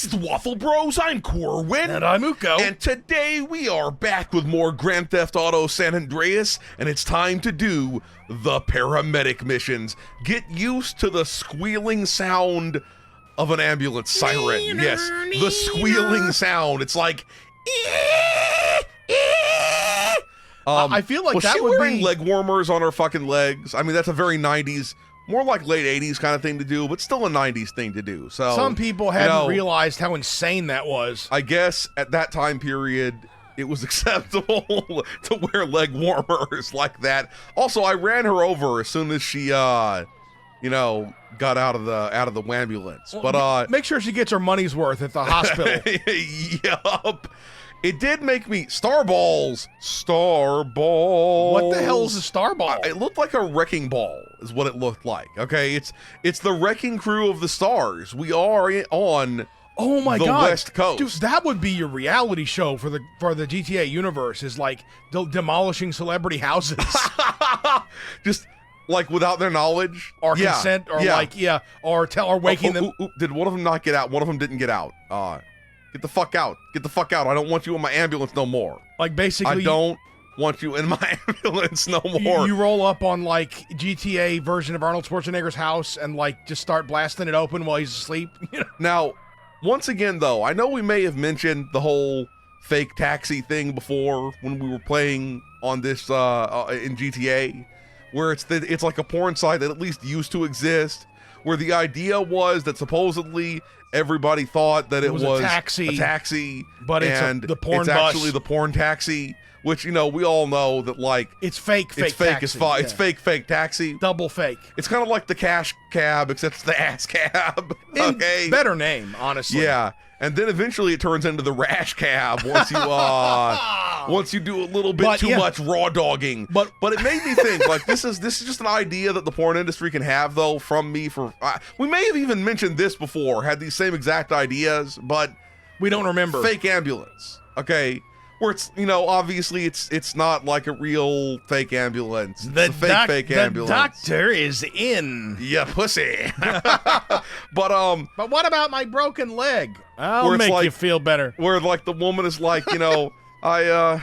This is Waffle Bros. I'm Corwin. And I'm Uko. And today we are back with more Grand Theft Auto San Andreas, and it's time to do the paramedic missions. Get used to the squealing sound of an ambulance siren. Yes, the squealing sound. It's like... I feel like was that she would wearing be... leg warmers on her fucking legs? I mean, that's a very 90s... more like late 80s kind of thing to do, but still a 90s thing to do. So some people hadn't realized how insane that was. I guess at that time period, it was acceptable to wear leg warmers like that. Also, I ran her over as soon as she, got out of the ambulance. Well, but make sure she gets her money's worth at the hospital. Yup. It did make me Starballs. What the hell is a starball? It looked like a wrecking ball, is what it looked like. Okay, it's the wrecking crew of the stars. We are on oh my the god, West Coast. Dude, that would be your reality show for the GTA universe. Is like demolishing celebrity houses, just like without their knowledge or consent, or or waking them. Did one of them not get out? One of them didn't get out. Get the fuck out. Get the fuck out. I don't want you in my ambulance no more. Like, basically... I don't want you in my ambulance no more. You roll up on, like, GTA version of Arnold Schwarzenegger's house and, like, just start blasting it open while he's asleep. Now, once again, though, I know we may have mentioned the whole fake taxi thing before when we were playing on this in GTA, where it's like a porn site that at least used to exist, where the idea was that supposedly... everybody thought that it was a taxi, but it's the porn it's bus. actually the porn taxi, which, we all know that, like... It's fake taxi. It's fake taxi. Double fake. It's kind of like the cash cab, except it's the ass cab. Okay? Better name, honestly. Yeah. And then eventually it turns into the rash cab once you do a little bit too much raw dogging. But it made me think, like, this is just an idea that the porn industry can have, though, from me for... we may have even mentioned this before, had these same exact ideas, but... we don't remember. Fake ambulance, okay? Where it's, obviously it's not like a real fake ambulance. It's a fake ambulance. The doctor is in. Yeah, pussy. But what about my broken leg? I'll make you feel better. Where, like, the woman is like, I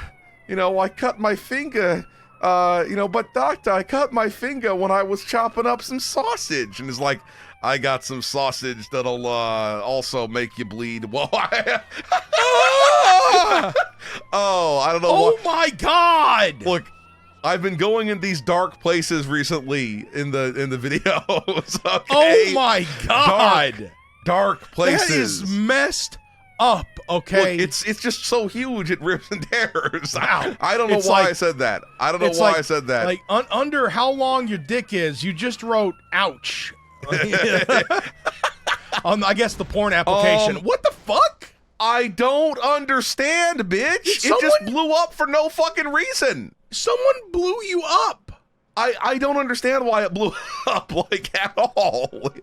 cut my finger, but doctor, I cut my finger when I was chopping up some sausage. And it's like, I got some sausage that'll also make you bleed. Whoa. Oh, I don't know. Oh my god! Look, I've been going in these dark places recently in the videos. Okay? Oh my god! Dark places. That is messed up. Okay, look, it's just so huge it rips and tears. Wow. I don't know why I said that. I don't know why I said that. Like under how long your dick is, you just wrote "ouch" on, I guess, the porn application. What the fuck? I don't understand, bitch. It just blew up for no fucking reason. Someone blew you up. I don't understand why it blew up, like, at all.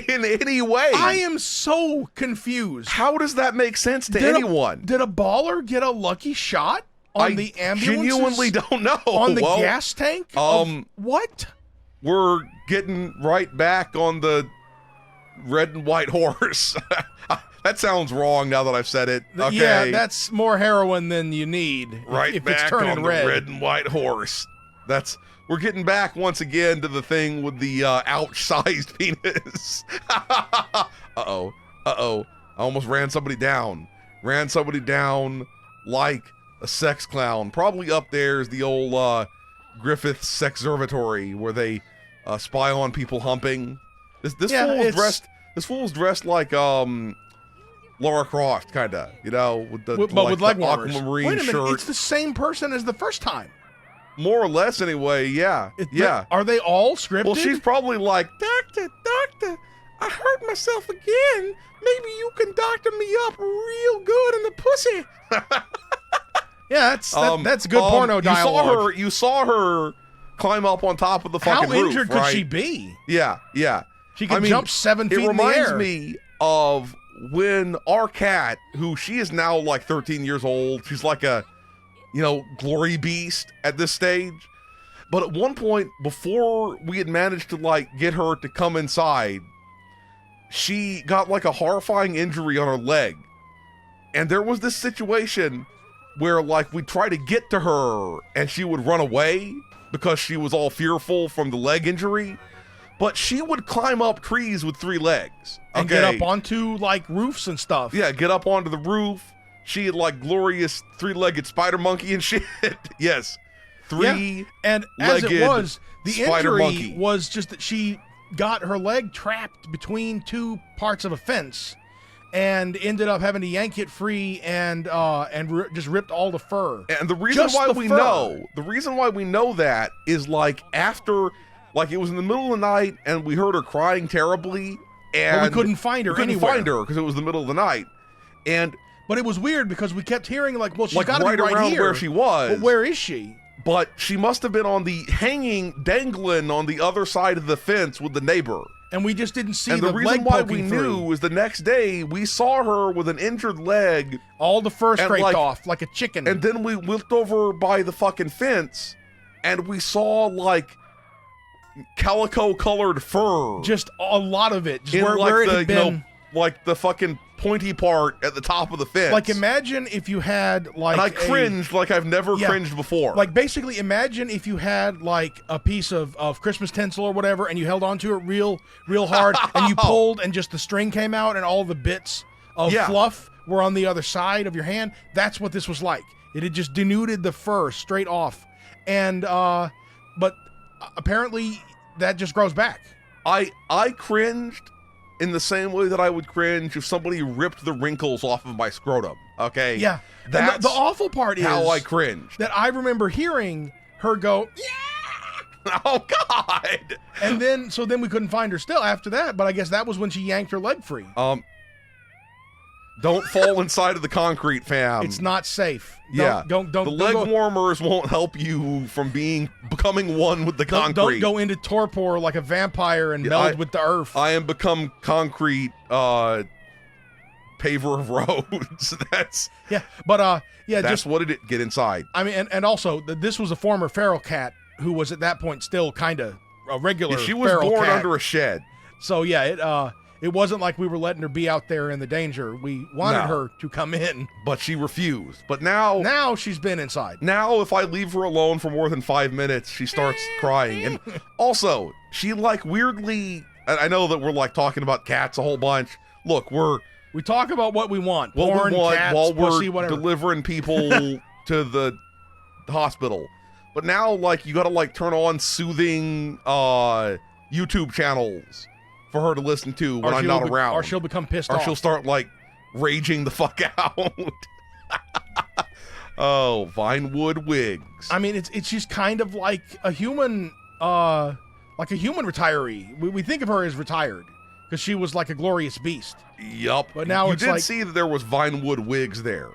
In any way. I am so confused. How does that make sense to anyone? Did a baller get a lucky shot on the ambulance? I genuinely don't know. On the gas tank? What? We're getting right back on the red and white horse. That sounds wrong now that I've said it. Okay. Yeah, that's more heroin than you need. Right if back it's turning on red. The red and white horse. We're getting back once again to the thing with the ouch-sized penis. Uh-oh. I almost ran somebody down. Like a sex clown. Probably up there is the old Griffith's Sexervatory where they spy on people humping. This fool's dressed like Laura Croft, kinda, with the with leg warmers. Aquamarine Wait a minute, shirt. it's the same person as the first time. More or less, anyway. Yeah, yeah. Are they all scripted? Well, she's probably like, doctor, I hurt myself again. Maybe you can doctor me up real good in the pussy. Yeah, that's good porno dialogue. You saw her climb up on top of the fucking roof. How injured could right? she be? Yeah. She can jump 7 feet in the air. It reminds me of when our cat, who she is now like 13 years old, she's like a, glory beast at this stage. But at one point, before we had managed to, like, get her to come inside, she got like a horrifying injury on her leg. And there was this situation where like we tried to get to her and she would run away because she was all fearful from the leg injury. But she would climb up trees with 3 legs. And get up onto like roofs and stuff. Yeah, get up onto the roof. She had like glorious 3-legged spider monkey and shit. Yes. 3-legged and as it was, the spider injury monkey. was just that she got her leg trapped between 2 parts of a fence and ended up having to yank it free and just ripped all the fur. And the reason why we know that is like after, like it was in the middle of the night and we heard her crying terribly, and but we couldn't find her anywhere. We couldn't find her because it was the middle of the night, but it was weird because we kept hearing like, well, she's like got to right be right around here. where she was. But where is she? But she must have been on the dangling on the other side of the fence with the neighbor. And we just didn't see and the reason leg why poking we through. knew is the next day we saw her with an injured leg, all the fur scraped like, off like a chicken. And then we looked over by the fucking fence and we saw like calico colored fur, just a lot of it, just in where it had been, you know, like the fucking pointy part at the top of the fence. Like imagine if you had like, and I cringed like I've never cringed before. Like basically imagine if you had like a piece of Christmas tinsel or whatever and you held onto it real hard and you pulled and just the string came out and all the bits of fluff were on the other side of your hand. That's what this was like. It had just denuded the fur straight off. And but apparently that just grows back. I cringed in the same way that I would cringe if somebody ripped the wrinkles off of my scrotum. Okay? Yeah. That's the awful part is how I cringed. That I remember hearing her go, yeah! Oh, God! And then, so then we couldn't find her still after that, but I guess that was when she yanked her leg free. Don't fall inside of the concrete, fam. It's not safe. Don't the leg warmers won't help you from becoming one with the concrete. Don't go into torpor like a vampire and meld with the earth. I am become concrete paver of roads. That's that's what it is. Get inside. I mean, and also this was a former feral cat who was at that point still kind of a regular. She was feral born cat. under a shed. So yeah, it wasn't like we were letting her be out there in the danger. We wanted her to come in. But she refused. But now she's been inside. Now if I leave her alone for more than 5 minutes, she starts crying. And also, she like weirdly, I know that we're like talking about cats a whole bunch. Look, we talk about what we want. What porn, we want cats, while pussy, we're whatever. delivering people to the hospital. But now like you gotta like turn on soothing YouTube channels for her to listen to when I'm not around. Or she'll become pissed off. Or she'll start like raging the fuck out. Oh, Vinewood wigs. I mean, it's just kind of like a human retiree. We think of her as retired because she was like a glorious beast. Yup. But now you did see that there was Vinewood wigs there.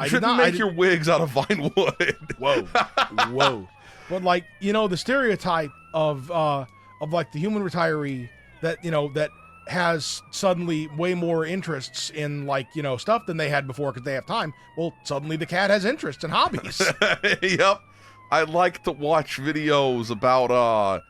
You shouldn't make your wigs out of Vinewood. Whoa. But like, you know, the stereotype of like the human retiree that, you know, that has suddenly way more interests in like, you know, stuff than they had before because they have time. Well, suddenly the cat has interests and hobbies. Yep. I like to watch videos about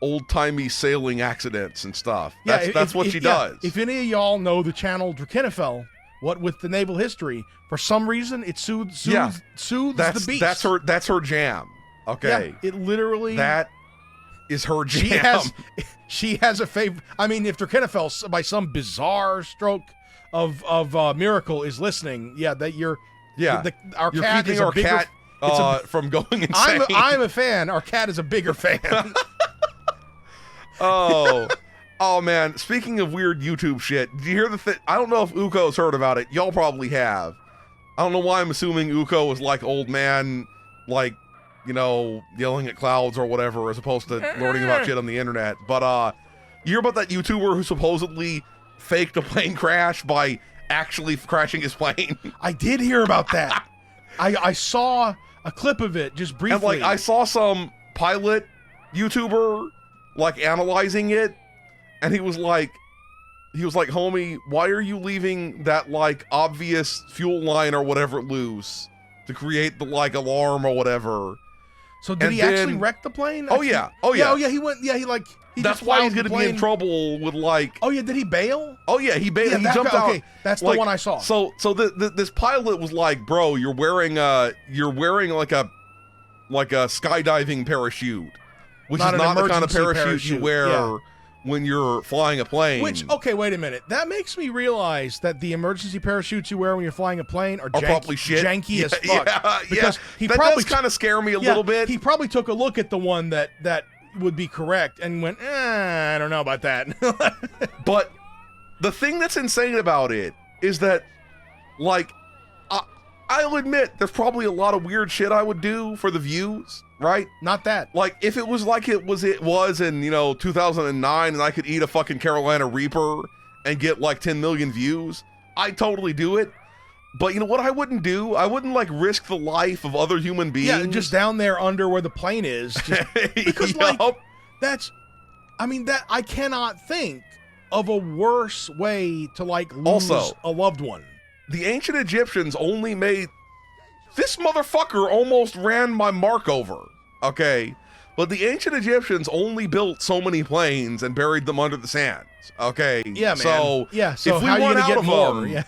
old-timey sailing accidents and stuff. That's what she does. If any of y'all know the channel Drakenifel, what with the naval history, for some reason it soothes the beast. That's her jam. Okay. Yeah, it literally that is her jam. She has a favorite. I mean, if Drakenifel, by some bizarre stroke of miracle, is listening, our cat is a bigger. From going insane. I'm a fan. Our cat is a bigger fan. Oh man. Speaking of weird YouTube shit, did you hear the thing? I don't know if Uko's heard about it. Y'all probably have. I don't know why I'm assuming Uko was like old man, like, you know, yelling at clouds or whatever, as opposed to learning about shit on the internet. But you hear about that YouTuber who supposedly faked a plane crash by actually crashing his plane? I did hear about that. I saw a clip of it just briefly. And like I saw some pilot YouTuber like analyzing it, and he was like, homie, why are you leaving that like obvious fuel line or whatever loose to create the like alarm or whatever? So did he actually wreck the plane? Oh yeah. Oh yeah. Oh yeah. He went. Yeah. He That's just why he's filed going to be in trouble with like. Oh yeah. Did he bail? Oh yeah. He bailed. Yeah, he jumped out. Okay, that's like, the one I saw. So this pilot was like, bro, you're wearing like a skydiving parachute, which Not is an not the kind of emergency parachute you wear. Yeah. When you're flying a plane. Which, okay, wait a minute. That makes me realize that the emergency parachutes you wear when you're flying a plane are probably shit. Janky as fuck. Yeah, because he that probably does kind of scare me a little bit. He probably took a look at the one that would be correct and went, I don't know about that. But the thing that's insane about it is that, like, I'll admit there's probably a lot of weird shit I would do for the views, right? Not that. Like, if it was like it was in, 2009 and I could eat a fucking Carolina Reaper and get like 10 million views, I'd totally do it. But you know what I wouldn't do? I wouldn't like risk the life of other human beings. Yeah, just down there under where the plane is. Because I cannot think of a worse way to like lose a loved one. The ancient Egyptians only made... This motherfucker almost ran my mark over, okay? But the ancient Egyptians only built so many planes and buried them under the sands, okay? Yeah, man. So if we how run you out get of more? them,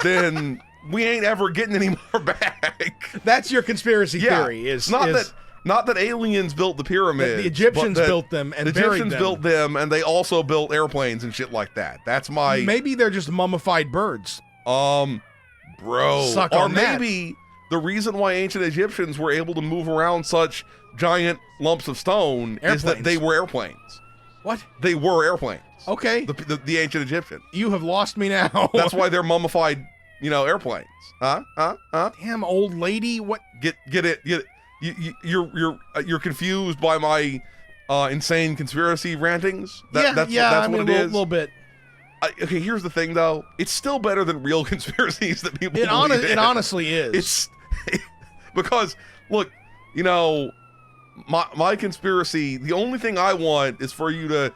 then we ain't ever getting any more back. That's your conspiracy theory. Not that aliens built the pyramids. The Egyptians built them and the buried Egyptians them. built them, and they also built airplanes and shit like that. That's my... Maybe they're just mummified birds. Bro. Suck or on maybe the reason why ancient Egyptians were able to move around such giant lumps of stone is that they were airplanes. What? They were airplanes. Okay. The ancient Egyptian. You have lost me now. That's why they're mummified, airplanes. Huh? Damn old lady. What? Get it. You're confused by my insane conspiracy rantings. That's what it is. A little bit. Okay, here's the thing, though. It's still better than real conspiracies that people believe in. It honestly is. Because, look, my conspiracy, the only thing I want is for you to,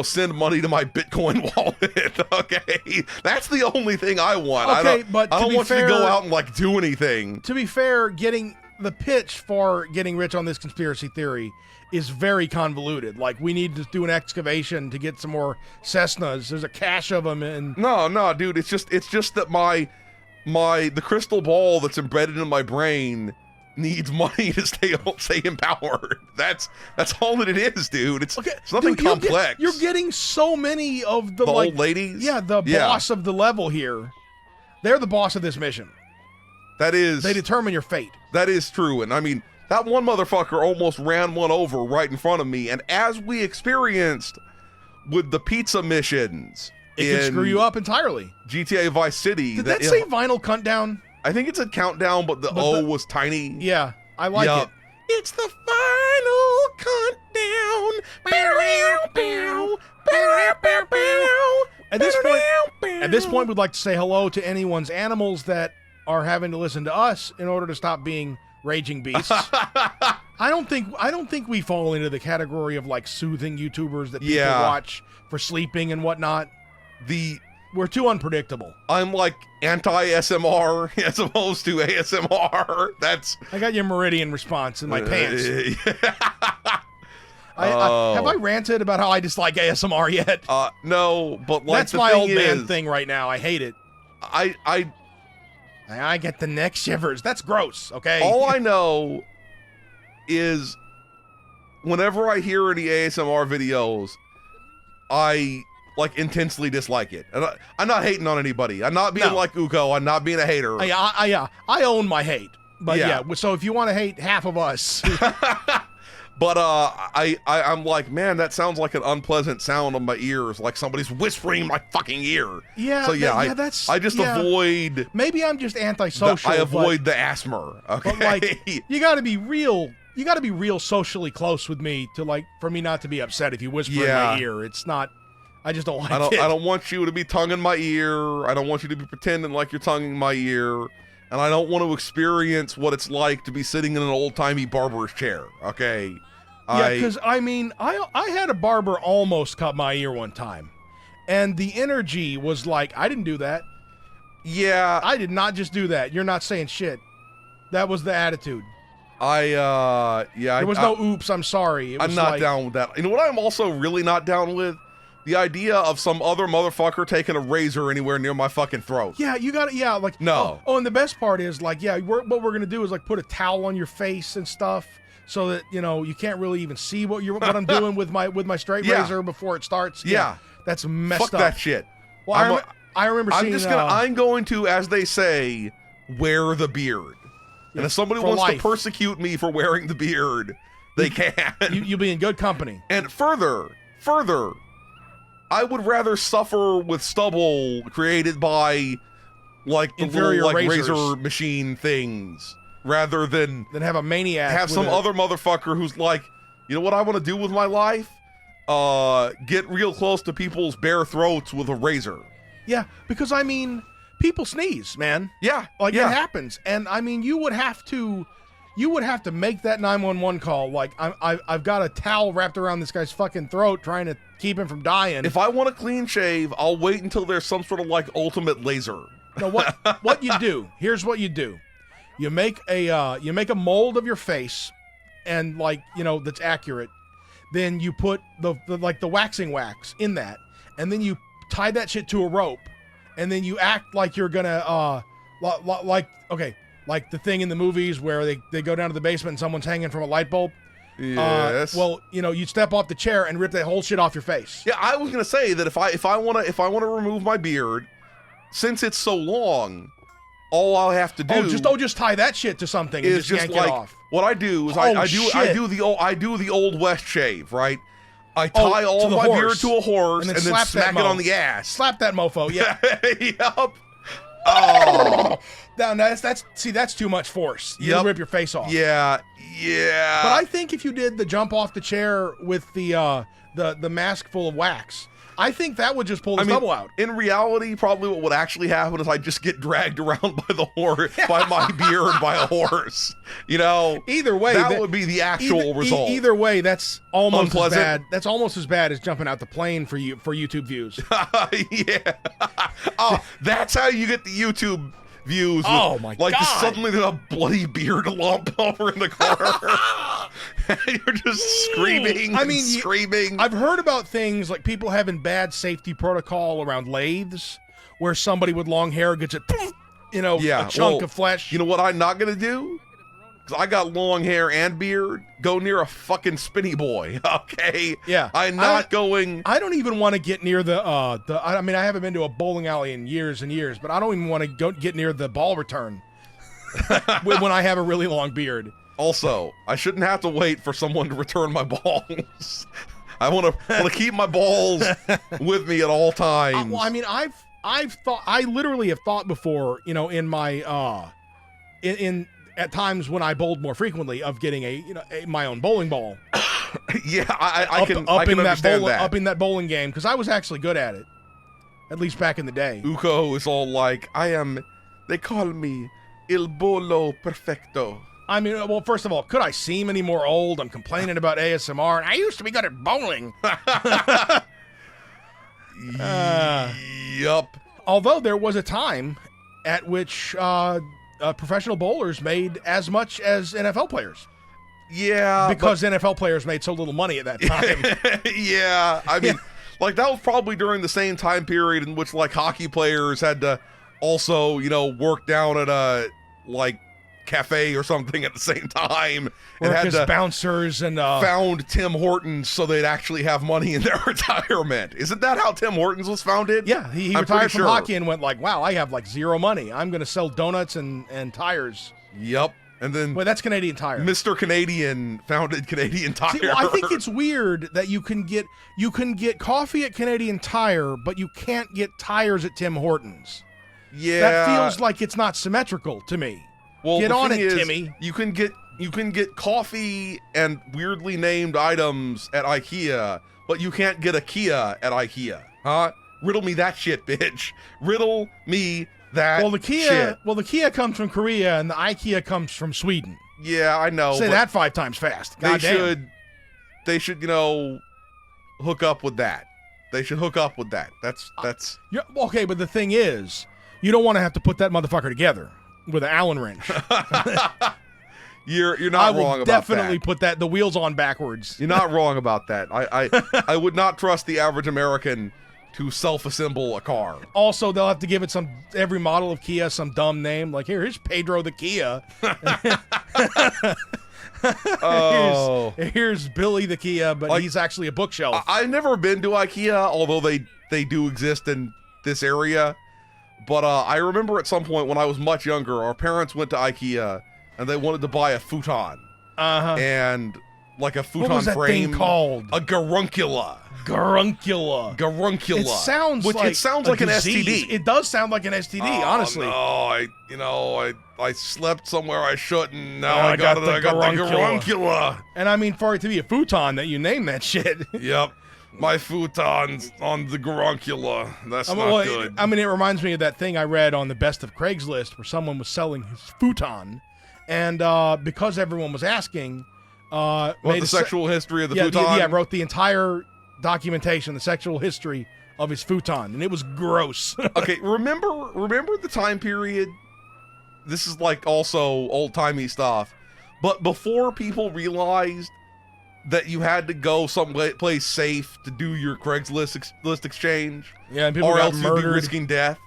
send money to my Bitcoin wallet, okay? That's the only thing I want. Okay, but I don't want you to go out and, like, do anything. To be fair, the pitch for getting rich on this conspiracy theory is very convoluted. Like, we need to do an excavation to get some more Cessnas. There's a cache of them, and no, dude. It's just that the crystal ball that's embedded in my brain needs money to stay empowered. That's all that it is, dude. It's nothing complex. You're getting so many of the old ladies. Yeah, boss of the level here. They're the boss of this mission. They determine your fate. That is true, and I mean. That one motherfucker almost ran one over right in front of me, and as we experienced with the pizza missions, it can screw you up entirely. GTA Vice City. Did that say Vinyl Countdown? I think it's a countdown, but the O was tiny. Yeah, I like it. It's the final countdown. At this point, we'd like to say hello to anyone's animals that are having to listen to us in order to stop being raging beasts. I don't think we fall into the category of like soothing YouTubers that people watch for sleeping and whatnot. We're too unpredictable. I'm like anti-SMR as opposed to ASMR. I got your Meridian response in my pants. Have I ranted about how I dislike ASMR yet? No, but like that's my old man thing right now. I hate it. I get the neck shivers. That's gross, okay? All I know is whenever I hear any ASMR videos, I like intensely dislike it. And I'm not hating on anybody. I'm not being like Uko. I'm not being a hater. I own my hate. But yeah, so if you want to hate half of us. But I'm like, man, that sounds like an unpleasant sound on my ears, like somebody's whispering in my fucking ear. Yeah, so I just avoid. Maybe I'm just antisocial. I avoid the asthma. Okay, but like, you got to be real. You got to be real socially close with me for me not to be upset if you whisper in my ear. It's not. I just don't like it. I don't want you to be tonguing my ear. I don't want you to be pretending like you're tonguing my ear. And I don't want to experience what it's like to be sitting in an old-timey barber's chair, okay? Yeah, because, I mean, I had a barber almost cut my ear one time. And the energy was like, I didn't do that. Yeah. I did not just do that. You're not saying shit. That was the attitude. There was no oops, I'm sorry. I'm not down with that. You know what I'm also really not down with? The idea of some other motherfucker taking a razor anywhere near my fucking throat. Yeah, you got it. Like no. Oh, and the best part is what we're gonna do is like put a towel on your face and stuff, so that you can't really even see what I'm doing with my straight razor before it starts. Yeah, that's messed up. Fuck that shit. Well, I remember seeing. I'm going to, as they say, wear the beard. And if somebody wants to persecute me for wearing the beard, they can. You'll be in good company. And further, I would rather suffer with stubble created by like the inferior little razor machine things rather than have a maniac. Have some other motherfucker who's like, you know what I want to do with my life? Get real close to people's bare throats with a razor. Yeah, because I mean, people sneeze, man. Yeah, it happens, and I mean, you would have to make that 911 call. Like, I've got a towel wrapped around this guy's fucking throat, trying to keep him from dying. If I want a clean shave, I'll wait until there's some sort of like ultimate laser. No, what you do? Here's what you do: you make a mold of your face, and that's accurate. Then you put the waxing wax in that, and then you tie that shit to a rope, and then you act like you're gonna like the thing in the movies where they go down to the basement and someone's hanging from a light bulb. Yes. You step off the chair and rip that whole shit off your face. Yeah, I was gonna say that if I wanna remove my beard, since it's so long, all I'll have to do just tie that shit to something and just yank it off. What I do is I do the old west shave, right? I tie all of my beard to a horse and then smack it on the ass. Slap that mofo, yeah. Yup. Oh. That's too much force. You rip your face off. Yeah. But I think if you did the jump off the chair with the mask full of wax, I think that would just pull the stubble out. In reality, probably what would actually happen is I just get dragged around by the horse, by my beard, by a horse. Either way, that would be the actual result. Either way, that's almost unpleasant. As bad. That's almost as bad as jumping out the plane for YouTube views. Yeah. Oh, that's how you get the YouTube views. Oh my God! Just suddenly there's a bloody beard lump over in the corner. You're just screaming. Screaming. I've heard about things like people having bad safety protocol around lathes, where somebody with long hair gets a chunk of flesh. You know what I'm not gonna do? Because I got long hair and beard. Go near a fucking spinny boy. Okay. Yeah. I'm not going. I don't even want to get near the. I haven't been to a bowling alley in years and years, but I don't even want to get near the ball return when I have a really long beard. Also, I shouldn't have to wait for someone to return my balls. I want to keep my balls with me at all times. I literally have thought before, in my at times when I bowled more frequently, of getting my own bowling ball. Yeah, I can understand that. Upping that bowling game, because I was actually good at it, at least back in the day. Uko is all like, they call me Il Bolo Perfecto. Well, first of all, could I seem any more old? I'm complaining about ASMR, and I used to be good at bowling. Yup. Although there was a time at which professional bowlers made as much as NFL players. Yeah. Because NFL players made so little money at that time. Yeah. That was probably during the same time period in which, hockey players had to also, work down at a, cafe or something at the same time. And had to bouncers and found Tim Hortons so they'd actually have money in their retirement. Isn't that how Tim Hortons was founded? Yeah, he retired from hockey and went wow, I have zero money. I'm going to sell donuts and tires. Yep. And then that's Canadian Tire. Mr. Canadian founded Canadian Tire. See, I think it's weird that you can get coffee at Canadian Tire, but you can't get tires at Tim Hortons. Yeah. That feels like it's not symmetrical to me. Well, get on it, Timmy. You can get coffee and weirdly named items at IKEA, but you can't get a Kia at IKEA, huh? Riddle me that shit, bitch. Riddle me that. Well, the Kia comes from Korea, and the IKEA comes from Sweden. Yeah, I know. Say that 5 times fast. They should, hook up with that. They should hook up with that. That's. Okay, but the thing is, you don't want to have to put that motherfucker together with an Allen wrench. You're not wrong about that. I will definitely put the wheels on backwards. You're not wrong about that. I would not trust the average American to self-assemble a car. Also, they'll have to give it every model of Kia some dumb name. Like, here's Pedro the Kia. Oh. Here's Billy the Kia, but like, he's actually a bookshelf. I've never been to IKEA, although they do exist in this area. But I remember at some point when I was much younger, our parents went to IKEA and they wanted to buy a futon. And like a futon what was that frame thing called? A garuncula. Garuncula. It sounds like an STD. It does sound like an STD, honestly. No, I slept somewhere I shouldn't. Now Oh, I got the garuncula. garuncula. And I mean, for it to be a futon, that you name that shit. Yep. My futon's on the garuncula. That's not good. I mean, it reminds me of that thing I read on the Best of Craigslist where someone was selling his futon. And because everyone was asking... the sexual history of the futon? Wrote the entire documentation, the sexual history of his futon, and it was gross. Okay, remember the time period? This is like also old-timey stuff. But before people realized that you had to go someplace safe to do your Craigslist exchange, yeah, and people or got else murdered. you'd be risking death.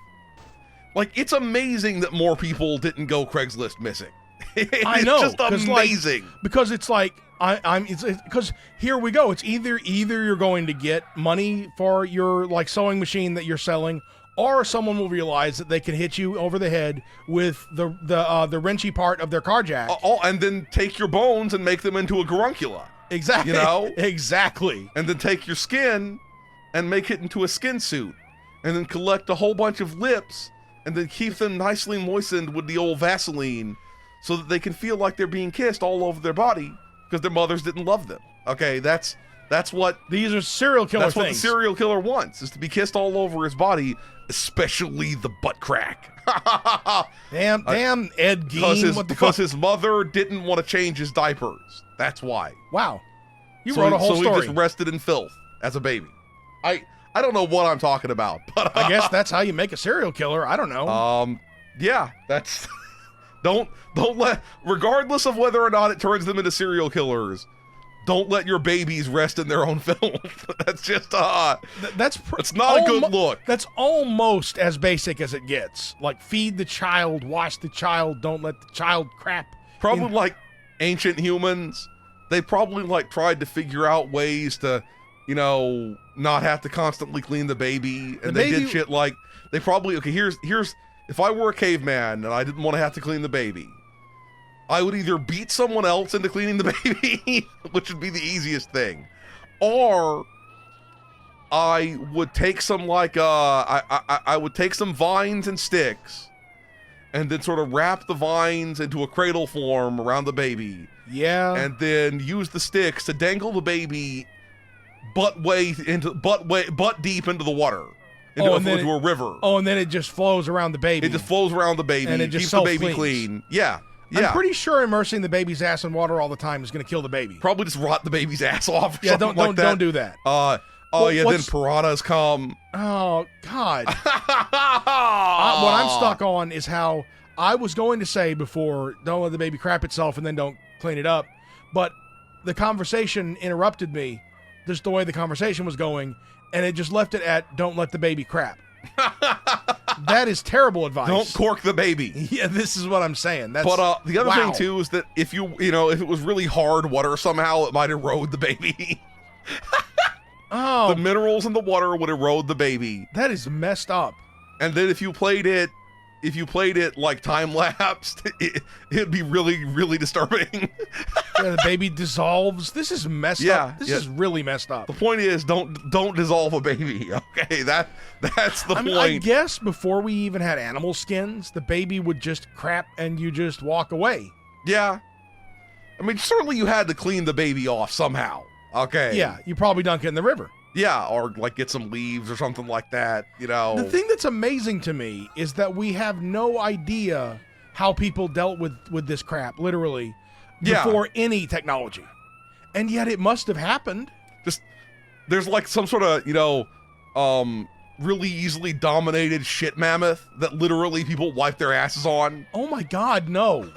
Like, it's amazing that more people didn't go Craigslist missing. I know, It's just amazing. Because it's like because here we go. It's either you're going to get money for your like sewing machine that you're selling, or someone will realize that they can hit you over the head with the wrenchy part of their car jack. And then take your bones and make them into a garuncula. Exactly. You know? Exactly. And then take your skin and make it into a skin suit. And then collect a whole bunch of lips and then keep them nicely moistened with the old Vaseline so that they can feel like they're being kissed all over their body because their mothers didn't love them. Okay, that's what... These are serial killer things. That's what the things. serial killer wants, is to be kissed all over his body, especially the butt crack. Damn Ed Gein. Because his mother didn't want to change his diapers. That's why. Wow. You wrote a whole story. So he just rested in filth as a baby. I don't know what I'm talking about, but I guess that's how you make a serial killer. I don't know. Yeah, that's don't let, regardless of whether or not it turns them into serial killers, don't let your babies rest in their own filth. That's just it's not a good look. That's almost as basic as it gets. Like, feed the child, wash the child, don't let the child crap. Probably like ancient humans, they probably like tried to figure out ways to, you know, not have to constantly clean the baby, and they did shit like, they probably, okay, here's if I were a caveman and I didn't want to have to clean the baby, I would either beat someone else into cleaning the baby, which would be the easiest thing, or I would take some like I would take some vines and sticks and then sort of wrap the vines into a cradle form around the baby. Yeah. And then use the sticks to dangle the baby butt deep into the water. Into a river. Oh, and then it just flows around the baby. It just flows around the baby and it just keeps the baby clean. Yeah. I'm pretty sure immersing the baby's ass in water all the time is going to kill the baby. Probably just rot the baby's ass off or something don't do that. Then piranhas come. Oh, God. What I'm stuck on is how I was going to say before, don't let the baby crap itself and then don't clean it up. But the conversation interrupted me, just the way the conversation was going, and it just left it at, don't let the baby crap. That is terrible advice. Don't cork the baby. Yeah, this is what I'm saying. That's, but the other thing, too, is that if if it was really hard water somehow, it might erode the baby. Oh. The minerals in the water would erode the baby. That is messed up. And then if you played it like time-lapsed, it'd be really, really disturbing. Yeah, the baby dissolves. This is messed up. This is really messed up. The point is, don't dissolve a baby, okay? That's the point. I guess before we even had animal skins, the baby would just crap and you just walk away. Yeah. I mean, certainly you had to clean the baby off somehow, okay? Yeah, you probably dunk it in the river. Yeah, or like get some leaves or something like that, you know. The thing that's amazing to me is that we have no idea how people dealt with this crap, literally, before any technology. And yet it must have happened. Just, there's like some sort of, really easily dominated shit mammoth that literally people wipe their asses on. Oh my God, no.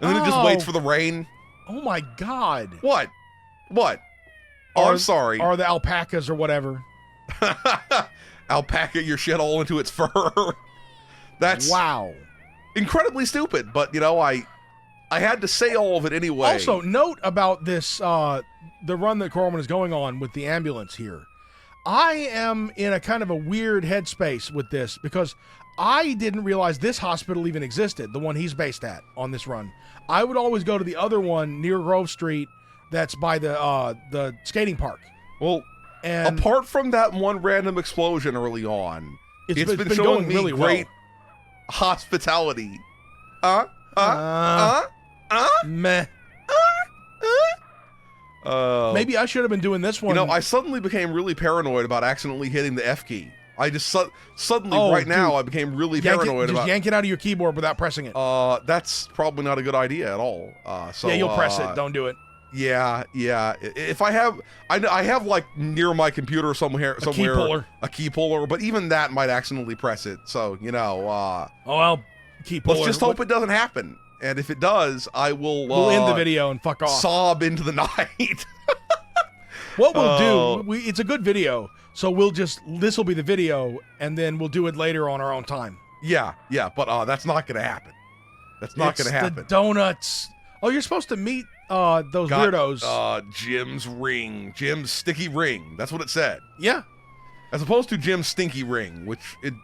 And then it just waits for the rain. Oh my God. What? What? Oh, I'm sorry. Or the alpacas or whatever. Alpaca your shit all into its fur. That's wow. Incredibly stupid, but you know, I had to say all of it anyway. Also, note about this, the run that Corwin is going on with the ambulance here. I am in a kind of a weird headspace with this because I didn't realize this hospital even existed, the one he's based at on this run. I would always go to the other one near Grove Street that's by the skating park. Well, and apart from that one random explosion early on, it's been showing me really great hospitality. Meh. Maybe I should have been doing this one. You know, I suddenly became really paranoid about accidentally hitting the F key. I just suddenly now I became really paranoid about. Just yank it out of your keyboard without pressing it. That's probably not a good idea at all. So yeah, you'll press it. Don't do it. Yeah. If I have like near my computer somewhere a key puller, but even that might accidentally press it. So you know. Key puller. Let's just hope it doesn't happen. And if it does, I will. We'll end the video and fuck off. Sob into the night. What we'll do, it's a good video, so this will be the video, and then we'll do it later on our own time. Yeah, but that's not going to happen. That's not going to happen. The donuts. Oh, you're supposed to meet those weirdos. Jim's sticky ring. That's what it said. Yeah. As opposed to Jim's stinky ring, which it'd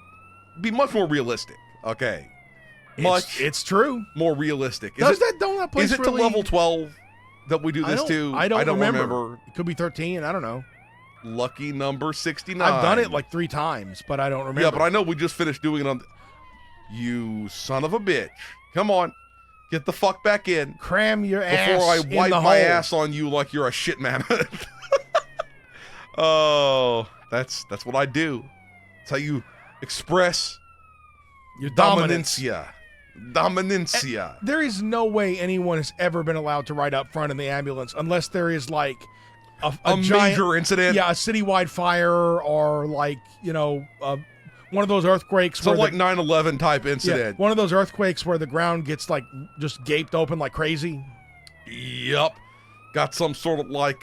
be much more realistic. Okay. It's true. More realistic. Does that donut place Is it really... to level 12 that we do this to? I don't remember. It could be 13. I don't know. Lucky number 69. I've done it like 3 times, but I don't remember. Yeah, but I know we just finished doing it on... You son of a bitch. Come on. Get the fuck back in. Cram your ass before I wipe my hole. ass on you like you're a shit mammoth. Oh, that's what I do. That's how you express your dominance. Dominancia. There is no way anyone has ever been allowed to ride up front in the ambulance unless there is like a giant, major incident. Yeah, a citywide fire or like, you know, one of those earthquakes. So like 9/11 type incident. Yeah, one of those earthquakes where the ground gets like just gaped open like crazy. Yep. Got some sort of like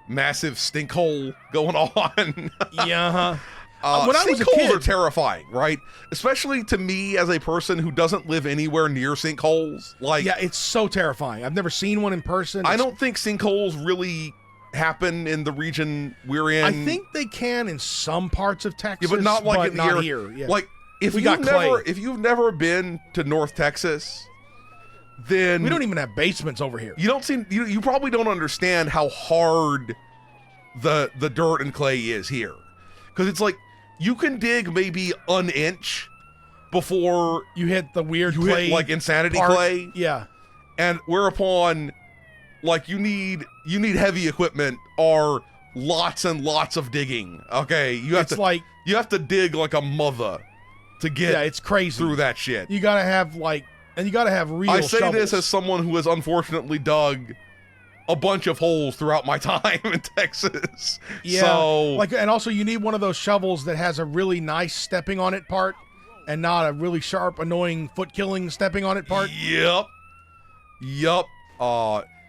massive stinkhole going on. Yeah. When I was a kid, are terrifying, right? Especially to me as a person who doesn't live anywhere near sinkholes. Like, yeah, it's so terrifying. I've never seen one in person. I don't think sinkholes really happen in the region we're in. I think they can in some parts of Texas, yeah, but not like not here. Yeah. Like if you've never been to North Texas, then we don't even have basements over here. You probably don't understand how hard the dirt and clay is here, because it's like. You can dig maybe an inch before you hit the weird clay, hit like insanity clay. Yeah. And whereupon like you need heavy equipment or lots and lots of digging. Okay. You have to dig like a mother to get it's crazy through that shit. You gotta have real I say shovels. this as someone who has unfortunately dug a bunch of holes throughout my time in Texas. Yeah, so, and also you need one of those shovels that has a really nice stepping on it part, and not a really sharp, annoying foot-killing stepping on it part. Yep.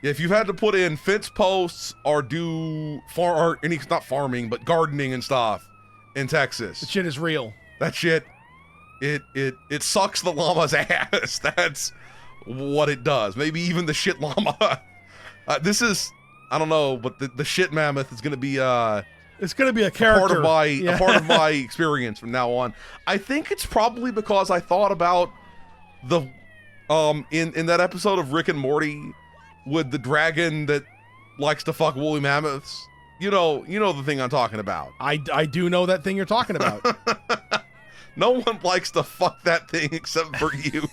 If you've had to put in fence posts or do not farming, but gardening and stuff in Texas, the shit is real. That shit, it sucks the llama's ass. That's what it does. Maybe even the shit llama. This is, I don't know, but the shit mammoth is going to be it's going to be a character. A part of my experience from now on. I think it's probably because I thought about the in that episode of Rick and Morty with the dragon that likes to fuck woolly mammoths. You know the thing I'm talking about. I do know that thing you're talking about. No one likes to fuck that thing except for you.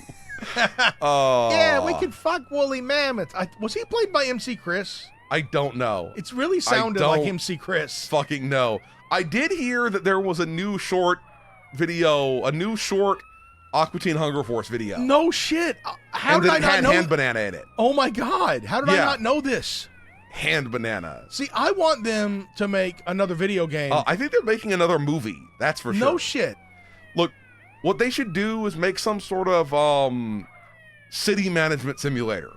Yeah, we could fuck woolly mammoths. Was he played by MC Chris? I don't know. It's really sounded like MC Chris. Fucking no. I did hear that there was a new short Aqua Teen Hunger Force video. No shit. How did I not know? Hand Banana in it. Oh my god. How did I not know this? Hand Banana. See, I want them to make another video game. I think they're making another movie. That's for sure. No shit. Look, what they should do is make some sort of city management simulator.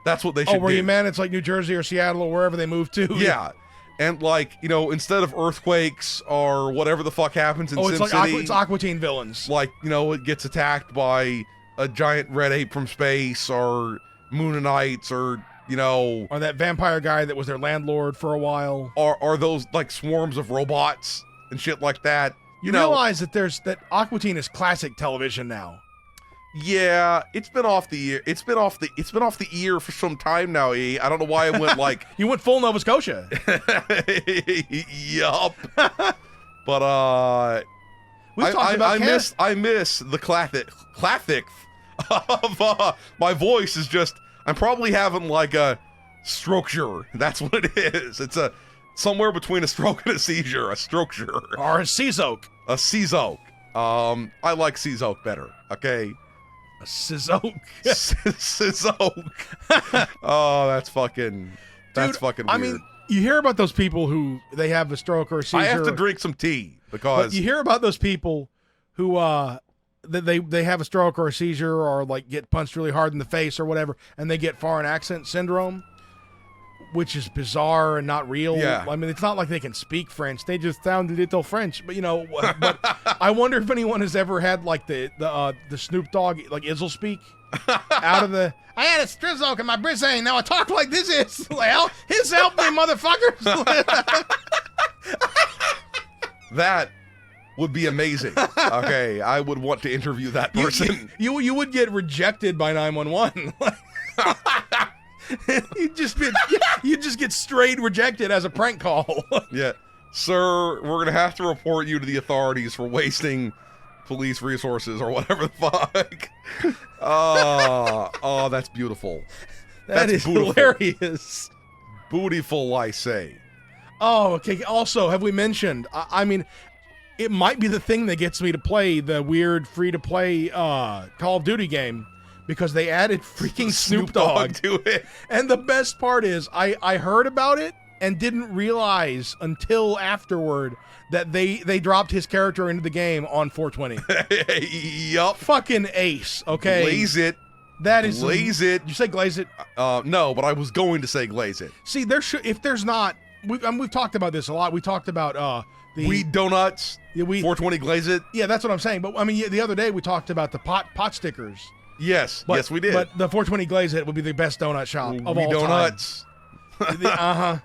That's what they should do. Oh, where you manage like New Jersey or Seattle or wherever they move to. Yeah. And like, you know, instead of earthquakes or whatever the fuck happens in it's SimCity, it's Aqua Teen villains. like, you know, it gets attacked by a giant red ape from space or Moonanites or, you know, or that vampire guy that was their landlord for a while. Or those like swarms of robots and shit like that. You realize that Aqua Teen is classic television now. Yeah, it's been off the ear. It's been off the ear for some time now. I don't know why I went like you went full Nova Scotia. Yup. But I miss the classic of my voice is just. I'm probably having like a stroke-sure. That's what it is. It's a somewhere between a stroke and a seizure. A stroke-sure. Or a Seazoke. A Seazoke. I like Seazoke better. Okay. A Sizzoke. Sizzoke. Oh, that's fucking weird. I mean, you hear about those people who they have a stroke or a seizure. I have to drink some tea because you hear about those people who they have a stroke or a seizure or like get punched really hard in the face or whatever, and they get foreign accent syndrome, which is bizarre and not real. Yeah. I mean, it's not like they can speak French; they just sound a little French. But you know, but I wonder if anyone has ever had like the Snoop Dogg like Izzle speak out of the. I had a strizzle in my brisane. Now I talk like this is. Well, his help me, motherfuckers. That would be amazing. Okay, I would want to interview that person. You would get rejected by 911. You'd just get straight rejected as a prank call. Yeah. Sir, we're gonna have to report you to the authorities for wasting police resources or whatever the fuck. Oh, that's beautiful. That is hilarious. Bootiful, I say. Oh, okay. Also, have we mentioned, I mean, it might be the thing that gets me to play the weird free-to-play Call of Duty game, because they added freaking Snoop Dogg to it. And the best part is, I heard about it and didn't realize until afterward that they dropped his character into the game on 420. Yup. Fucking ace, okay? Glaze it. That is... Glaze it. You say glaze it? No, but I was going to say glaze it. See, if there's not... We've talked about this a lot. We talked about... the weed donuts, 420 glaze it. Yeah, that's what I'm saying. But I mean, the other day we talked about the pot stickers. Yes, yes, we did. But the 420 glaze it would be the best donut shop of all donuts. Time.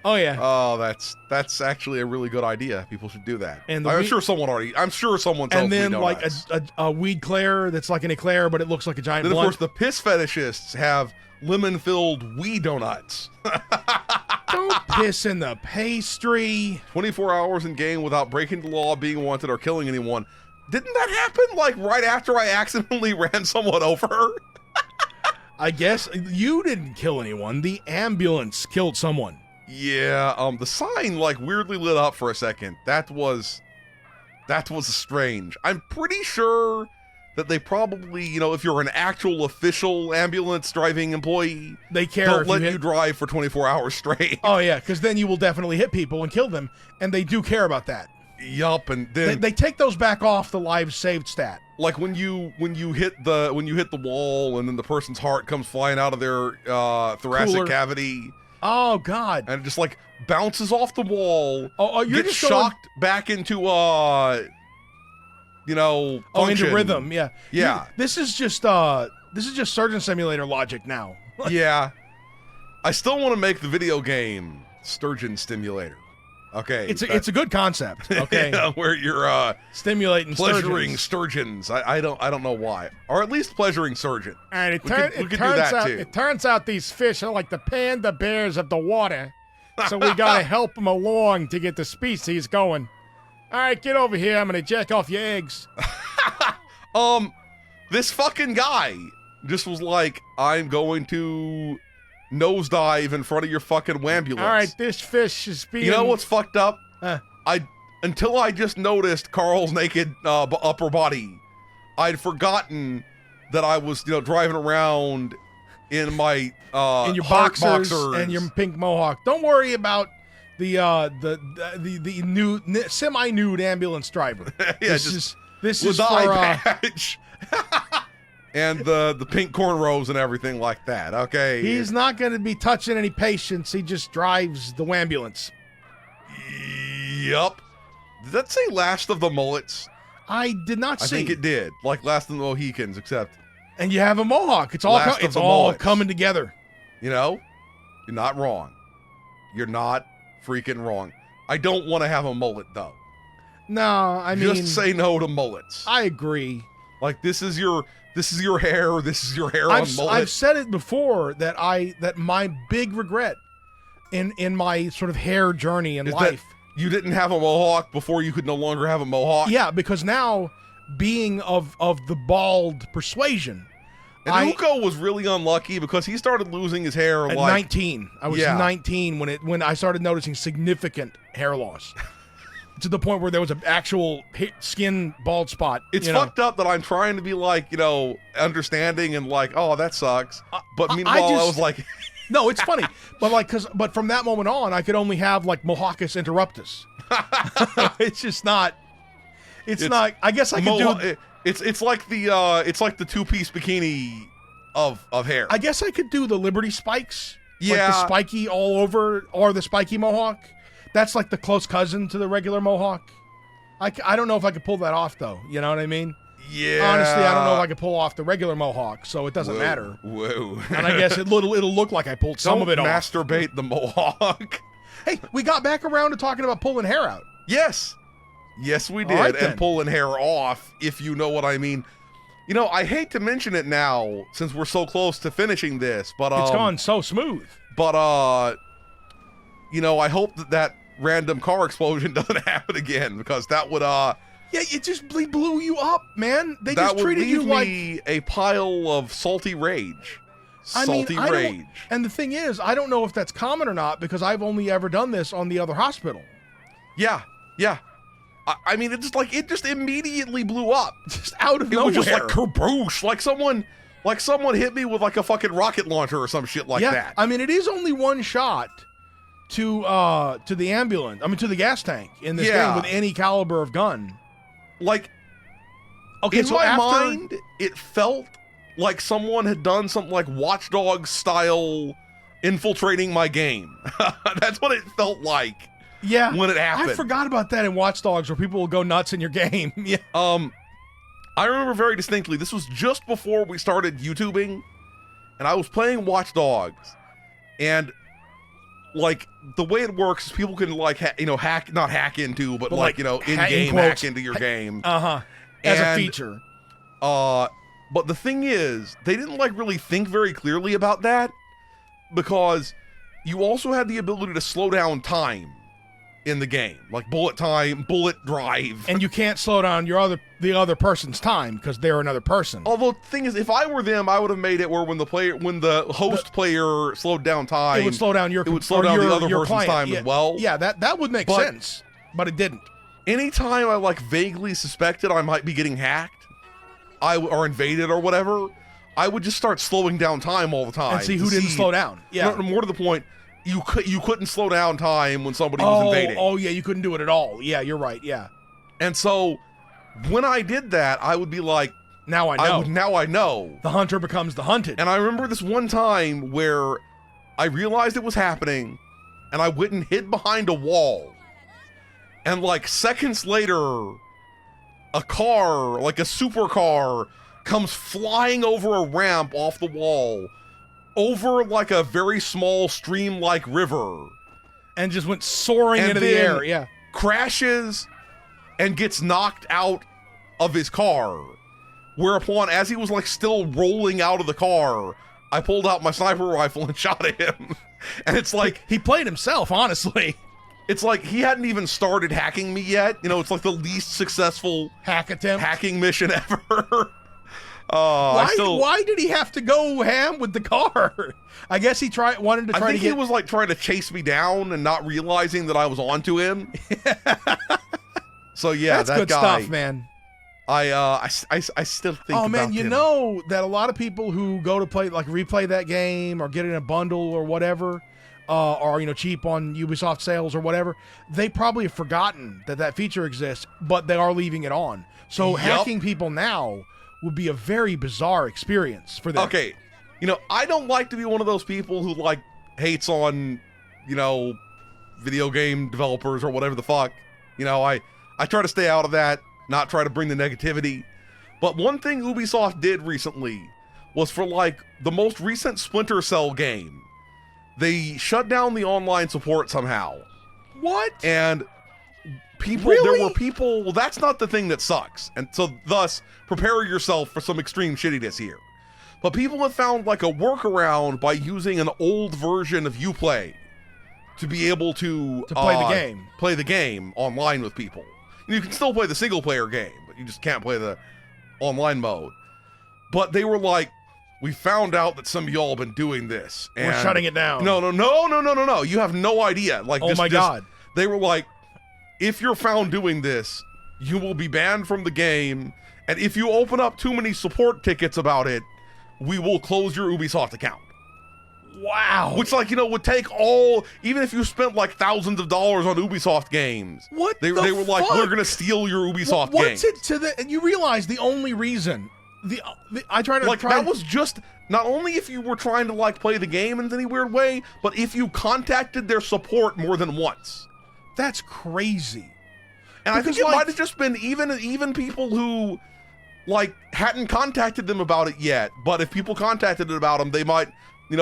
Oh yeah. Oh, that's actually a really good idea. People should do that. And I'm sure someone sells. And then like a weed Claire that's like an eclair, but it looks like a giant. Then blunt. of course the piss fetishists have lemon-filled weed donuts. Don't piss in the pastry. 24 hours in game without breaking the law, being wanted, or killing anyone. Didn't that happen like right after I accidentally ran someone over? I guess you didn't kill anyone. The ambulance killed someone. Yeah, the sign like weirdly lit up for a second. That was strange. I'm pretty sure that they probably, you know, if you're an actual official ambulance driving employee, they care. Don't let you drive for 24 hours straight. Oh yeah, because then you will definitely hit people and kill them, and they do care about that. Yup, and then they take those back off the lives saved stat. Like when you hit the wall and then the person's heart comes flying out of their thoracic cavity. Oh God! And it just like bounces off the wall. You're gets just shocked back into you know, function. Into rhythm. Yeah. Yeah. This is just Surgeon Simulator logic now. Yeah. I still want to make the video game Sturgeon Stimulator. Okay. It's a good concept. Okay. Where you're stimulating pleasuring sturgeons. I don't know why. Or at least pleasuring surgeon. And it turns out these fish are like the panda bears of the water. So we gotta help them along to get the species going. All right, get over here. I'm gonna jack off your eggs. This fucking guy just was like, I'm going to nosedive in front of your fucking ambulance. All right, this fish is being... You know what's fucked up? Until I just noticed Carl's naked upper body, I'd forgotten that I was, you know, driving around in my in your boxers and your pink mohawk. Don't worry about the new semi-nude ambulance driver. Yeah, this is for and the pink cornrows and everything like that. Okay, He's not going to be touching any patients. He just drives the ambulance. Yup. Did that say Last of the Mullets? I did not see. I think it did. Like Last of the Mohicans, except. And you have a mohawk. It's all coming together. You know, you're not wrong. You're not freaking wrong. I don't want to have a mullet though. No, I mean, just say no to mullets. I agree. Like this is your hair. This is your hair on mullet. I've said it before that my big regret in my sort of hair journey in life. You didn't have a mohawk before you could no longer have a mohawk. Yeah, because now being of the bald persuasion. And Uko was really unlucky because he started losing his hair at 19. I was 19 when I started noticing significant hair loss. To the point where there was an actual skin bald spot. It's fucked up that I'm trying to be like, understanding and like, oh, that sucks. But meanwhile, I was like... No, it's funny. But from that moment on, I could only have like Mohawkus interruptus. It's just not... It's not... I guess I could do... It's like the two-piece bikini of hair. I guess I could do the Liberty spikes. Yeah. Like the spiky all over, or the spiky mohawk. That's like the close cousin to the regular mohawk. I don't know if I could pull that off, though. You know what I mean? Yeah. Honestly, I don't know if I could pull off the regular mohawk, so it doesn't matter. Whoa. And I guess it'll look like I pulled some of it off. Don't masturbate the mohawk. Hey, we got back around to talking about pulling hair out. Yes. Yes, we did. Right, and pulling hair off, if you know what I mean. I hate to mention it now since we're so close to finishing this, but it's gone so smooth. But I hope that random car explosion doesn't happen again, because that would yeah, it just blew you up, man. They just treated you like a pile of salty rage. Salty rage. And the thing is, I don't know if that's common or not, because I've only ever done this on the other hospital. Yeah. I mean, it just immediately blew up, just out of nowhere. It was just like kaboosh, like someone hit me with like a fucking rocket launcher or some shit like that. I mean, it is only one shot to the ambulance. I mean, to the gas tank in this game with any caliber of gun. Like, okay, in my mind, it felt like someone had done something like Watch Dogs style infiltrating my game. That's what it felt like. Yeah, when it happened. I forgot about that in Watch Dogs, where people will go nuts in your game. Yeah. I remember very distinctly. This was just before we started YouTubing, and I was playing Watch Dogs, and like the way it works is people can like not hack into, but like in-game hack into your game. As a feature. But the thing is, they didn't like really think very clearly about that, because you also had the ability to slow down time in the game, like bullet time, bullet drive, and you can't slow down the other person's time because they're another person. Although the thing is, if I were them, I would have made it where when the host player slowed down time, it would slow down the other person's client. time as well. Yeah, that would make sense, but it didn't. Anytime I like vaguely suspected I might be getting hacked, or invaded or whatever, I would just start slowing down time all the time and see who didn't slow down. Yeah, more to the point. You couldn't slow down time when somebody was invading. Oh, yeah, you couldn't do it at all. Yeah, you're right, yeah. And so, when I did that, I would be like... Now I know. Now I know. The hunter becomes the hunted. And I remember this one time where I realized it was happening, and I went and hid behind a wall. And like seconds later, a car, like a supercar, comes flying over a ramp off the wall, over like a very small stream-like river, and just went soaring into the air. Yeah, crashes and gets knocked out of his car. Whereupon, as he was like still rolling out of the car, I pulled out my sniper rifle and shot at him. And it's like he played himself, honestly. It's like he hadn't even started hacking me yet. It's like the least successful hacking mission ever. Why did he have to go ham with the car? I guess he wanted to try to get... I think he was like trying to chase me down and not realizing that I was onto him. So yeah, that's good stuff, man. I still think. Oh man, you know that a lot of people who go to replay that game or get in a bundle or whatever, or cheap on Ubisoft sales or whatever, they probably have forgotten that feature exists, but they are leaving it on. So hacking people now would be a very bizarre experience for them. Okay, I don't like to be one of those people who like hates on, video game developers or whatever the fuck. I try to stay out of that, not try to bring the negativity. But one thing Ubisoft did recently was for like the most recent Splinter Cell game, they shut down the online support somehow. What? And there were people, well, that's not the thing that sucks. And so thus, prepare yourself for some extreme shittiness here. But people have found like a workaround by using an old version of Uplay to be able to play the game online with people. You can still play the single player game, but you just can't play the online mode. But they were like, we found out that some of y'all have been doing this. And we're shutting it down. No. You have no idea. Like, God. They were like, if you're found doing this, you will be banned from the game. And if you open up too many support tickets about it, we will close your Ubisoft account. Wow. Which, would take even if you spent like thousands of dollars on Ubisoft games. What they were like, we're going to steal your Ubisoft games. What's it to the, and you realize the only reason, that was just, not only if you were trying to like play the game in any weird way, but if you contacted their support more than once. That's crazy. And I think it might have just been even people who like hadn't contacted them about it yet, but if people contacted it about them, they might,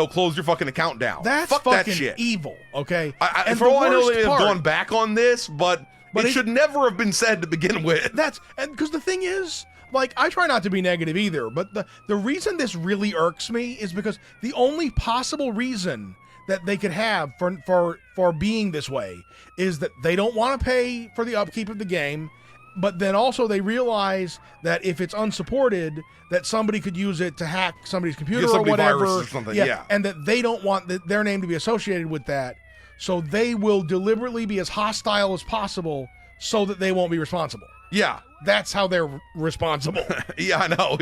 close your fucking account down. That's Fuck fucking that shit. Evil, okay? And for all I know, they have gone back on this, but it should never have been said to begin with. Because the thing is, like, I try not to be negative either, but the reason this really irks me is because the only possible reason that they could have for being this way is that they don't want to pay for the upkeep of the game, but then also they realize that if it's unsupported, that somebody could use it to hack somebody's computer or whatever, or something, yeah, and that they don't want their name to be associated with that, so they will deliberately be as hostile as possible so that they won't be responsible. Yeah, that's how they're responsible. Yeah, I know.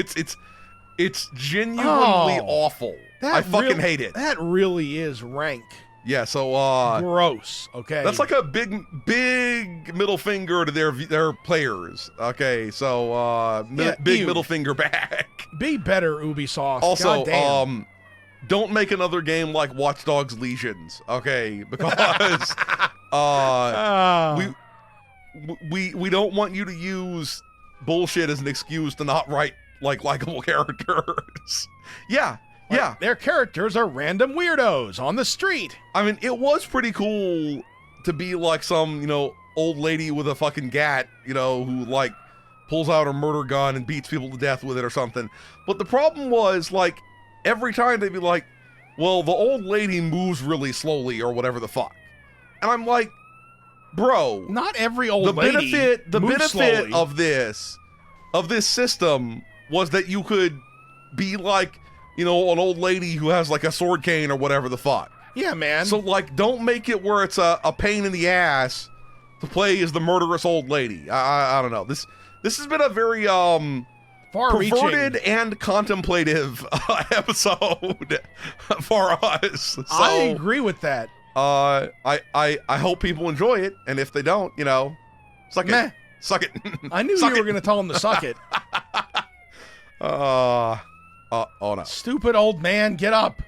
It's genuinely awful. I fucking hate it. That really is rank. Yeah, so gross. Okay, that's like a big middle finger to their players. Okay, so big middle finger back. Be better, Ubisoft. Also, don't make another game like Watch Dogs Legions. Okay, because we don't want you to use bullshit as an excuse to not write like likable characters. Yeah. Their characters are random weirdos on the street. I mean, it was pretty cool to be like some, old lady with a fucking gat, who like pulls out a murder gun and beats people to death with it or something. But the problem was, like, every time they'd be like, well, the old lady moves really slowly or whatever the fuck. And I'm like, bro. Not every old lady the benefit of this system was that you could be like, an old lady who has like a sword cane or whatever the fuck. Yeah, man. So like, don't make it where it's a pain in the ass to play as the murderous old lady. I don't know. This has been a very perverted and contemplative episode for us. So, I agree with that. I hope people enjoy it, and if they don't, suck it. Suck it. I knew you were going to tell them to suck it. Oh no. Stupid old man, get up.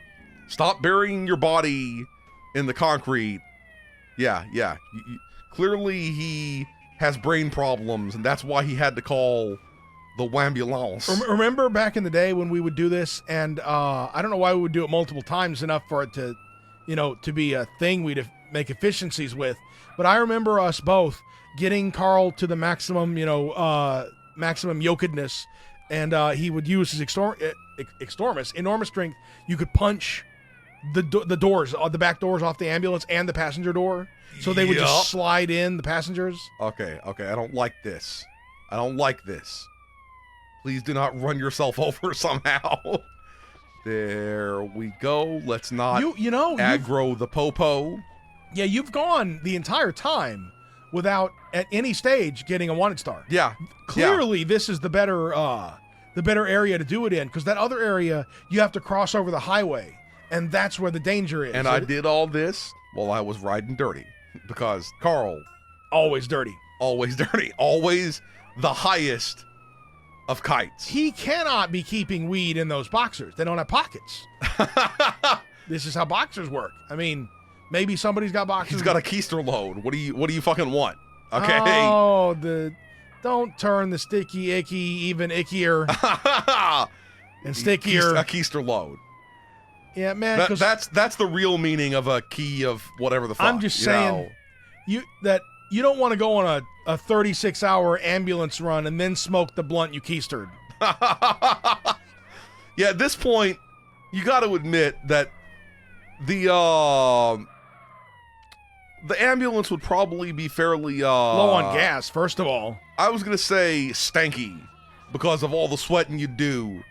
Stop burying your body in the concrete. Yeah. Clearly he has brain problems, and that's why he had to call the wambulance. Remember back in the day when we would do this, and I don't know why we would do it multiple times enough for it to, to be a thing we'd make efficiencies with. But I remember us both getting Carl to the maximum, maximum yokedness, and he would use his enormous strength. You could punch the doors, the back doors off the ambulance and the passenger door, so they would just slide in, the passengers. Okay, I don't like this. Please do not run yourself over somehow. There we go. Let's not aggro the popo. Yeah, you've gone the entire time without at any stage getting a wanted star. Yeah. Clearly, this is the better area to do it in, because that other area you have to cross over the highway, and that's where the danger is. And I did all this while I was riding dirty, because Carl, always dirty, always the highest of kites. He cannot be keeping weed in those boxers. They don't have pockets. This is how boxers work. I mean, maybe somebody's got boxers. He's got a keister load. What do you fucking want? Okay. Oh, don't turn the sticky icky even ickier and stickier. A keister load. Yeah, man. That's the real meaning of a key of whatever the fuck. I'm just saying, you don't want to go on a 36-hour ambulance run and then smoke the blunt you keistered. Yeah, at this point, you got to admit that the ambulance would probably be fairly low on gas. First of all, I was gonna say stanky because of all the sweating you do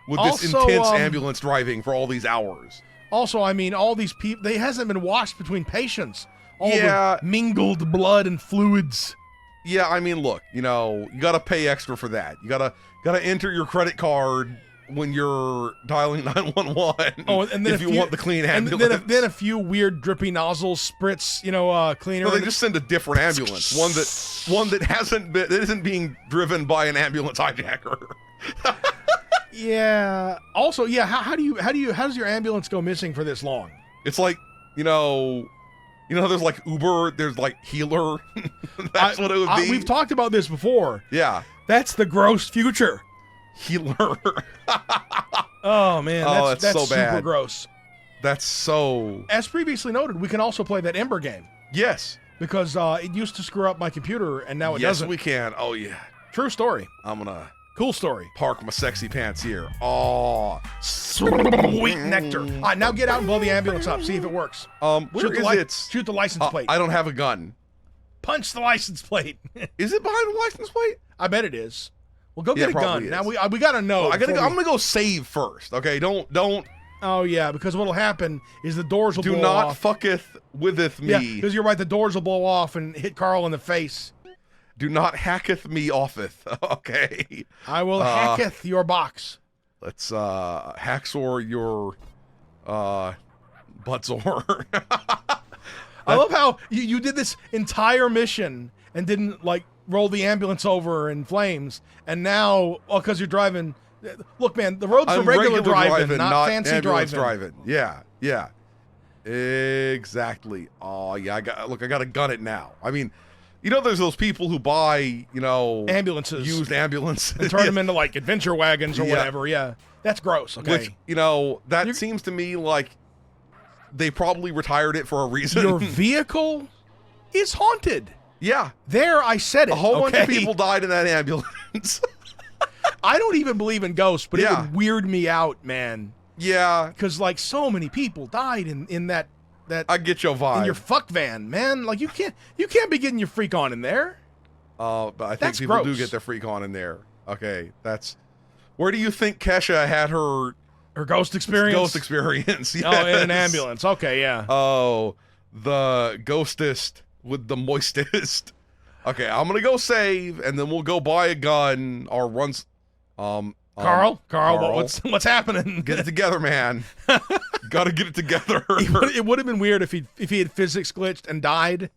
with this intense ambulance driving for all these hours. Also, I mean, all these people, they hasn't been washed between patients. All the mingled blood and fluids. Yeah, I mean, look, you got to pay extra for that. You got to enter your credit card when you're dialing 911. Oh, and then if you want the clean ambulance. And then a few weird drippy nozzles spritz, cleaner. No, they just send a different ambulance, one that isn't being driven by an ambulance hijacker. Yeah. Also, yeah, how does your ambulance go missing for this long? It's like, there's like Uber, there's like Healer. That's what it would be. We've talked about this before. Yeah. That's the gross future. Healer. Oh, man. That's so super bad. Gross. That's so... As previously noted, we can also play that Ember game. Yes. Because it used to screw up my computer, and now it doesn't. Yes, we can. Oh, yeah. True story. I'm going to... Cool story. Park my sexy pants here. Oh, sweet nectar. All right, now get out and blow the ambulance up. See if it works. Where is it? Shoot the license plate. I don't have a gun. Punch the license plate. Is it behind the license plate? I bet it is. Well, go get a gun. Is. Now we gotta know. Well, I'm gonna go save first. Okay, don't. Oh yeah, because what'll happen is the doors will blow off. Do not fucketh witheth me. Yeah, because you're right. The doors will blow off and hit Carl in the face. Do not hacketh me offeth. Okay. I will hacketh your box. Let's hacksaw your buttzor. I love how you did this entire mission and didn't roll the ambulance over in flames, and now because you're driving. Look, man, the road's for regular driving, not fancy driving. Yeah. Exactly. Oh yeah, I gotta gun it now. I mean. There's those people who buy, ambulances, used ambulances, and turn them into adventure wagons or whatever. Yeah, that's gross. Okay, which that seems to me like they probably retired it for a reason. Your vehicle is haunted. Yeah, there I said it. A whole bunch of people died in that ambulance. I don't even believe in ghosts, but it would weird me out, man. Yeah, because so many people died in that. I get your vibe. In your fuck van, man. You can't be getting your freak on in there. But I think people do get their freak on in there. Okay, where do you think Kesha had her ghost experience? Ghost experience. Yes. Oh, in an ambulance. Okay, yeah. Oh, the ghostest with the moistest. Okay, I'm gonna go save, and then we'll go buy a gun or runs. Carl, what's happening? Get it together, man. Gotta get it together. It would have been weird if he had physics glitched and died.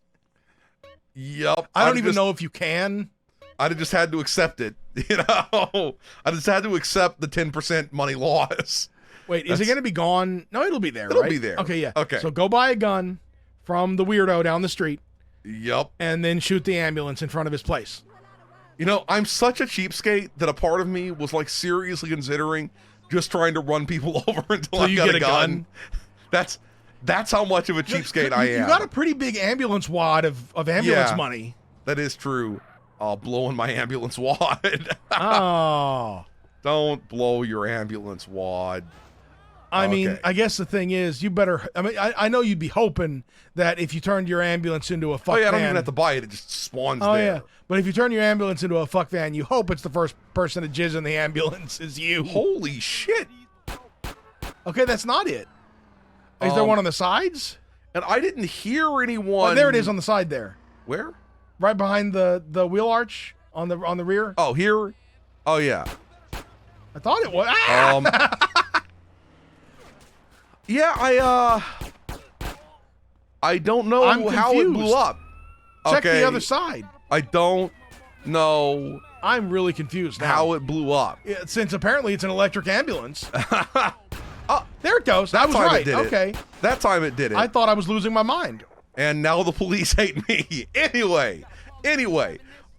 Yep. I don't even know if you can. I'd have just had to accept it. I just had to accept the 10% money loss. Wait, is it going to be gone? No, it'll be there. It'll be there. Okay, yeah. Okay. So go buy a gun from the weirdo down the street. Yep. And then shoot the ambulance in front of his place. I'm such a cheapskate that a part of me was seriously considering just trying to run people over until I got a gun. That's how much of a cheapskate I am. You got a pretty big ambulance wad of ambulance money. That is true. Blowing my ambulance wad. Oh. Don't blow your ambulance wad. I mean, I guess the thing is, you better. I mean, I know you'd be hoping that if you turned your ambulance into a fuck van. I don't even have to buy it; it just spawns there. Oh yeah, but if you turn your ambulance into a fuck van, you hope it's the first person to jizz in the ambulance is you. Holy shit! Okay, that's not it. Is there one on the sides? And I didn't hear anyone. Oh, there it is on the side there. Where? Right behind the wheel arch on the rear. Oh, here. Oh yeah. I thought it was. Ah! Yeah, I don't know how it blew up. Check the other side. I don't know I'm really confused now. how it blew up. Since apparently it's an electric ambulance. Oh, there it goes. I was right. Okay. That time it did it. I thought I was losing my mind. And now the police hate me. Anyway,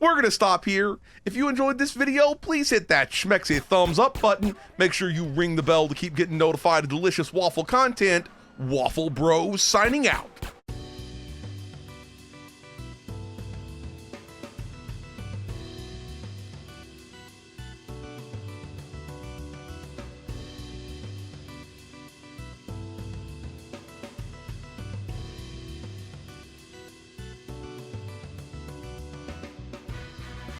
we're going to stop here. If you enjoyed this video, please hit that schmexy thumbs up button. Make sure you ring the bell to keep getting notified of delicious waffle content. Waffle Bros signing out.